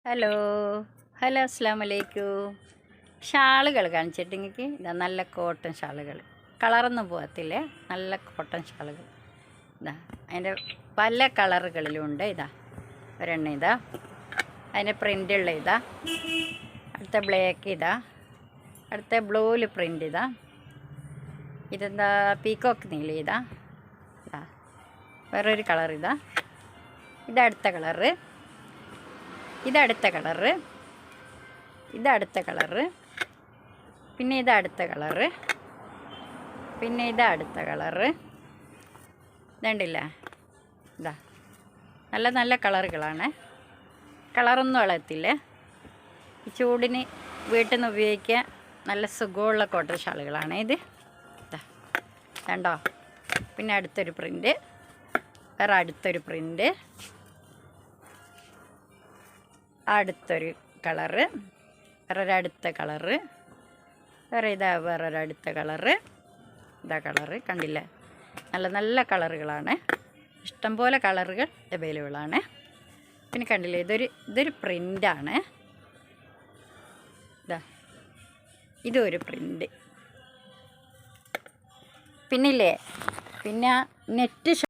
Hello hello അസ്സലാമലൈക്കും. ഷാളുകൾ കാണിച്ചിട്ട് നിങ്ങൾക്ക് ഇതാ നല്ല കോട്ടൺ ഷാളുകൾ, കളറൊന്നും പോകത്തില്ലേ, നല്ല കോട്ടൺ ഷാളുകൾ. ഇതാ അതിൻ്റെ പല കളറുകളിലും ഉണ്ട്. ഇതാ ഒരെണ്ണം, ഇതാ അതിൻ്റെ പ്രിൻ്റുള്ള ഇതാ, അടുത്ത ബ്ലാക്ക് ഇതാ, അടുത്ത ബ്ലൂവിൽ പ്രിൻ്റ് ഇതാ, ഇതെന്താ പീക്കോക്ക് നീല ഇതാ, ഇതാ വേറൊരു കളർ ഇതാ, ഇതടുത്ത കളറ്, ഇതടുത്ത കളറ്, ഇതടുത്ത കളറ്, പിന്നെ ഇതടുത്ത കളറ്, പിന്നെ ഇതടുത്ത കളറ്. ഇതുണ്ടില്ല, ഇതാ നല്ല നല്ല കളറുകളാണ്. കളറൊന്നും ഇളകത്തില്ലേ. ഈ ചൂടിന് വീട്ടിൽ നിന്ന് ഉപയോഗിക്കാൻ നല്ല സുഖമുള്ള കോട്ടൺ ഷാളുകളാണ് ഇത്. ഇതാ കണ്ടോ. പിന്നെ അടുത്തൊരു പ്രിൻ്റ്, വേറെ അടുത്തൊരു പ്രിൻ്റ്, അടുത്തൊരു കളറ്, വേറൊരടുത്ത കളറ്, വേറെ ഇതാ വേറൊരടുത്ത കളറ്, ഇതാ കളറ് കണ്ടില്ലേ. നല്ല നല്ല കളറുകളാണ്, ഇഷ്ടംപോലെ കളറുകൾ അവൈലബിളാണ്. പിന്നെ കണ്ടില്ലേ, ഇതൊരു പ്രിൻ്റാണ്. ഇതാ ഇതൊരു പ്രിൻ്റ്. പിന്നില്ലേ, പിന്നെ നെറ്റ്